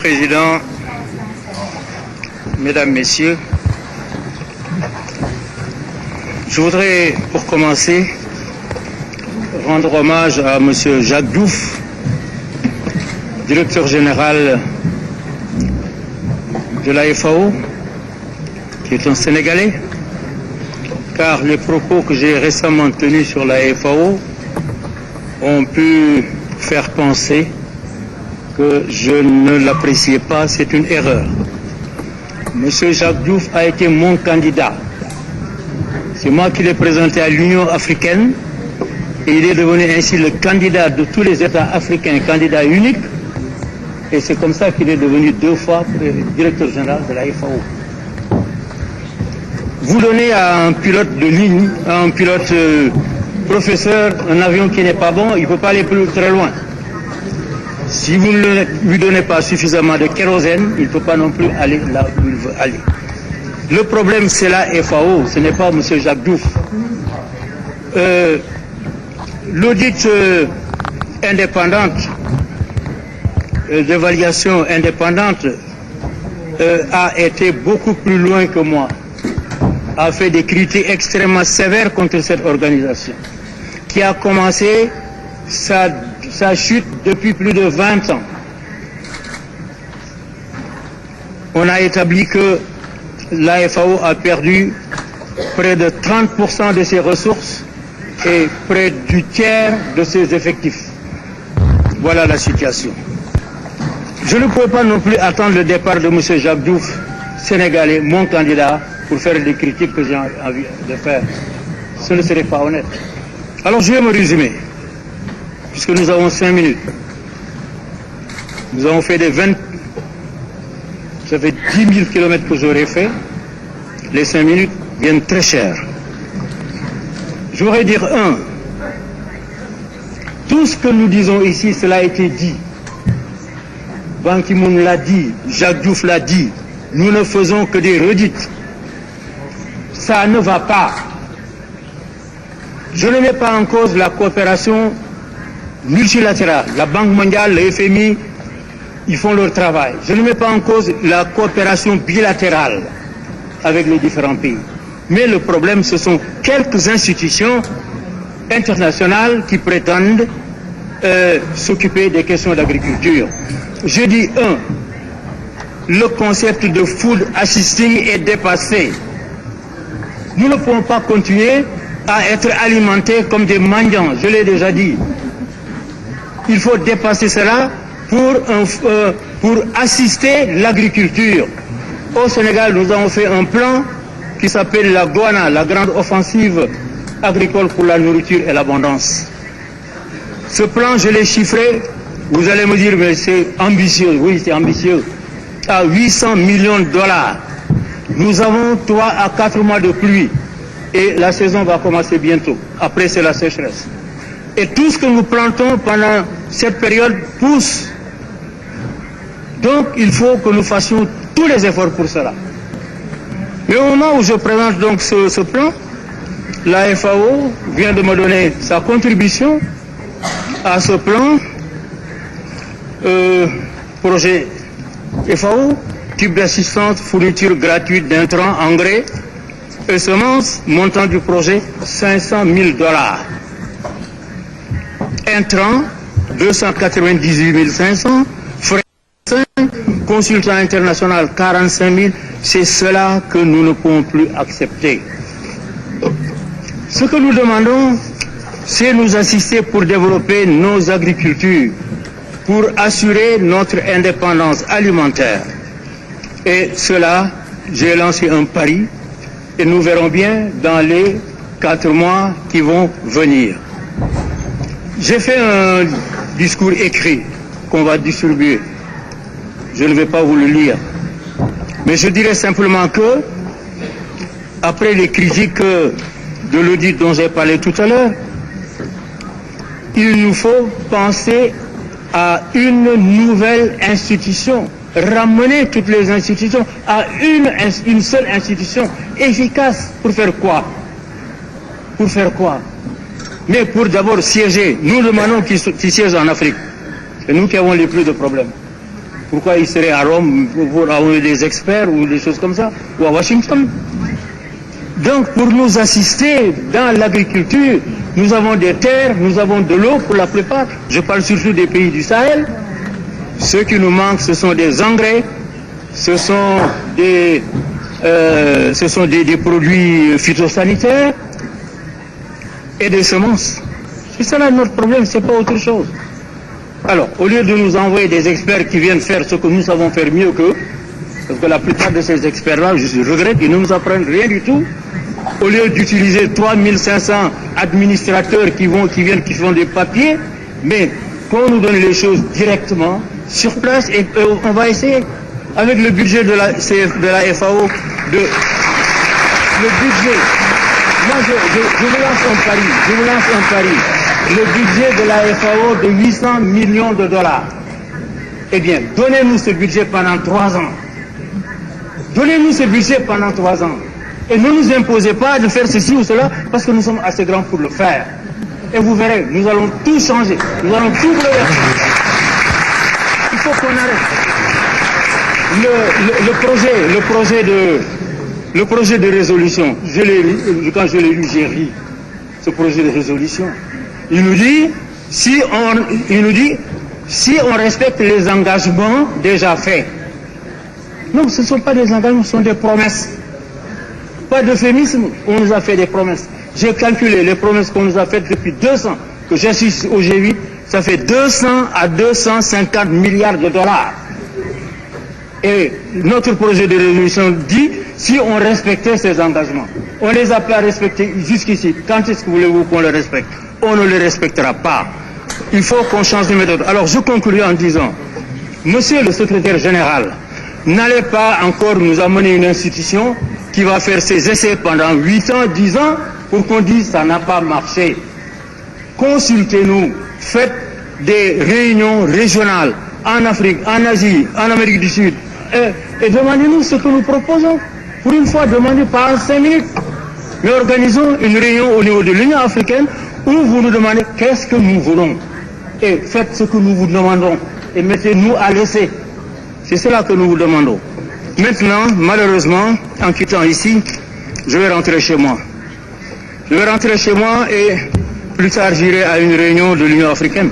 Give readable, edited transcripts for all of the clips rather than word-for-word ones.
Président, Mesdames, Messieurs, je voudrais, pour commencer, rendre hommage à M. Jacques Diouf, directeur général de la FAO, qui est un Sénégalais, car les propos que j'ai récemment tenus sur la FAO ont pu faire penser que je ne l'appréciais pas, c'est une erreur. Monsieur Jacques Diouf a été mon candidat. C'est moi qui l'ai présenté à l'Union africaine et il est devenu ainsi le candidat de tous les États africains, candidat unique. Et c'est comme ça qu'il est devenu 2 fois directeur général de la FAO. Vous donnez à un pilote de ligne, à un pilote professeur, un avion qui n'est pas bon, il ne peut pas aller très loin. Si vous ne lui donnez pas suffisamment de kérosène, il ne peut pas non plus aller là où il veut aller. Le problème, c'est la FAO, ce n'est pas M. Jacques Diouf. L'audit indépendante, d'évaluation indépendante, a été beaucoup plus loin que moi, a fait des critiques extrêmement sévères contre cette organisation, qui a commencé sa chute depuis plus de 20 ans. On a établi que la FAO a perdu près de 30% de ses ressources et près du tiers de ses effectifs. Voilà la situation. Je ne pouvais pas non plus attendre le départ de M. Jacques Diouf, sénégalais, mon candidat, pour faire des critiques que j'ai envie de faire. Ce ne serait pas honnête. Alors je vais me résumer, puisque nous avons 5 minutes. Nous avons fait ça fait 10 000 kilomètres que j'aurais fait. Les 5 minutes viennent très cher. Je voudrais dire tout ce que nous disons ici, cela a été dit. Ban Ki-moon l'a dit, Jacques Diouf l'a dit. Nous ne faisons que des redites. Ça ne va pas. Je ne mets pas en cause la coopération multilatérale. La Banque mondiale, le FMI, ils font leur travail. Je ne mets pas en cause la coopération bilatérale avec les différents pays. Mais le problème, ce sont quelques institutions internationales qui prétendent s'occuper des questions d'agriculture. Je dis le concept de food assisting est dépassé. Nous ne pouvons pas continuer à être alimentés comme des mendiants, je l'ai déjà dit. Il faut dépasser cela pour assister l'agriculture. Au Sénégal, nous avons fait un plan qui s'appelle la GOANA, la grande offensive agricole pour la nourriture et l'abondance. Ce plan, je l'ai chiffré, vous allez me dire, mais c'est ambitieux. Oui, c'est ambitieux. À 800 millions de dollars. Nous avons 3 à 4 mois de pluie et la saison va commencer bientôt. Après, c'est la sécheresse. Et tout ce que nous plantons pendant cette période pousse. Donc, il faut que nous fassions tous les efforts pour cela. Mais au moment où je présente donc ce plan, la FAO vient de me donner sa contribution à ce plan. Projet FAO, type d'assistance, fourniture gratuite d'intrants, engrais et semences, montant du projet 500 000 $. Intrants, 298 500, frais 5, consultant international 45 000, c'est cela que nous ne pouvons plus accepter. Ce que nous demandons, c'est nous assister pour développer nos agricultures, pour assurer notre indépendance alimentaire. Et cela, j'ai lancé un pari et nous verrons bien dans les 4 mois qui vont venir. J'ai fait un discours écrit qu'on va distribuer. Je ne vais pas vous le lire. Mais je dirais simplement que, après les critiques de l'audit dont j'ai parlé tout à l'heure, il nous faut penser à une nouvelle institution, ramener toutes les institutions à une seule institution efficace. Pour faire quoi? Pour faire quoi? Mais pour d'abord siéger. Nous demandons qu'ils siègent en Afrique. C'est nous qui avons les plus de problèmes. Pourquoi il serait à Rome pour avoir des experts ou des choses comme ça, ou à Washington? Donc, pour nous assister dans l'agriculture, nous avons des terres, nous avons de l'eau pour la plupart. Je parle surtout des pays du Sahel. Ce qui nous manque, ce sont des engrais, ce sont des produits phytosanitaires et des semences. C'est ça là notre problème, c'est pas autre chose. Alors, au lieu de nous envoyer des experts qui viennent faire ce que nous savons faire mieux qu'eux, parce que la plupart de ces experts-là, je regrette, ils ne nous apprennent rien du tout. Au lieu d'utiliser 3500 administrateurs qui font des papiers, mais qu'on nous donne les choses directement, sur place, et on va essayer, avec le budget de la FAO, le budget. Moi, je vous lance un pari, le budget de la FAO de 800 millions de dollars. Eh bien, donnez-nous ce budget pendant 3 ans. Donnez-nous ce budget pendant 3 ans. Et ne nous imposez pas de faire ceci ou cela, parce que nous sommes assez grands pour le faire. Et vous verrez, nous allons tout changer. Nous allons tout bouleverser. Il faut qu'on arrête. Le projet de résolution, quand je l'ai lu, j'ai ri. Ce projet de résolution. Il nous dit, si on respecte les engagements déjà faits. Non, ce ne sont pas des engagements, ce sont des promesses. Pas d'euphémisme, on nous a fait des promesses. J'ai calculé les promesses qu'on nous a faites depuis 2 ans, que j'assiste au G8, ça fait 200 à 250 milliards de dollars. Et notre projet de résolution dit, si on respectait ces engagements, on ne les a pas respectés jusqu'ici. Quand est-ce que voulez-vous qu'on les respecte? On ne les respectera pas. Il faut qu'on change de méthode. Alors je conclue en disant, monsieur le secrétaire général, n'allez pas encore nous amener une institution qui va faire ses essais pendant 8 ans, 10 ans, pour qu'on dise ça n'a pas marché. Consultez-nous, faites des réunions régionales en Afrique, en Asie, en Amérique du Sud, et demandez-nous ce que nous proposons. Pour une fois, demandez pas en 5 minutes. Mais organisons une réunion au niveau de l'Union africaine où vous nous demandez qu'est-ce que nous voulons. Et faites ce que nous vous demandons. Et mettez-nous à l'essai. C'est cela que nous vous demandons. Maintenant, malheureusement, en quittant ici, je vais rentrer chez moi. Je vais rentrer chez moi et plus tard j'irai à une réunion de l'Union africaine.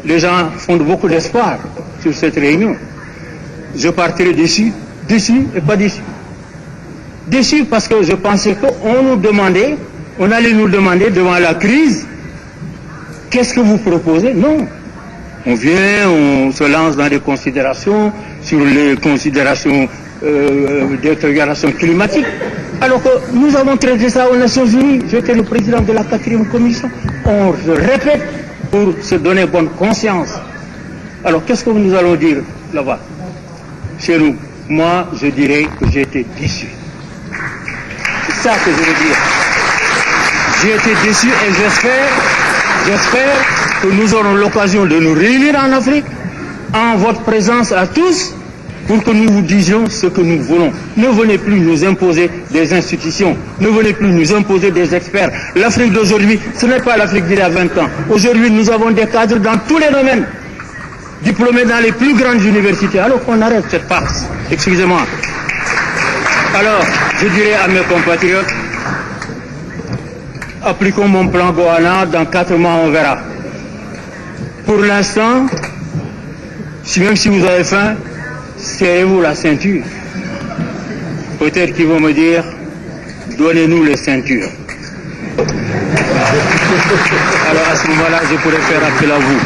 Les gens font beaucoup d'espoir sur cette réunion. Je partirai déçu et pas déçu. Déçu parce que je pensais on allait nous demander devant la crise, qu'est-ce que vous proposez? Non. On vient, on se lance dans des considérations sur les considérations détérioration climatique. Alors que nous avons traité ça aux Nations Unies. J'étais le président de la 4e commission. On se répète pour se donner bonne conscience. Alors qu'est-ce que nous allons dire là-bas? Chez nous, moi je dirais que j'ai été déçu. C'est ça que je veux dire. J'ai été déçu et j'espère que nous aurons l'occasion de nous réunir en Afrique, en votre présence à tous, pour que nous vous disions ce que nous voulons. Ne venez plus nous imposer des institutions, ne venez plus nous imposer des experts. L'Afrique d'aujourd'hui, ce n'est pas l'Afrique d'il y a 20 ans. Aujourd'hui, nous avons des cadres dans tous les domaines, diplômés dans les plus grandes universités. Alors qu'on arrête cette farce. Excusez-moi. Alors, je dirais à mes compatriotes, appliquons mon plan Goana, dans 4 mois on verra. Pour l'instant, même si vous avez faim, serrez-vous la ceinture. Peut-être qu'ils vont me dire, donnez-nous les ceintures. Alors à ce moment-là, je pourrais faire appel à vous.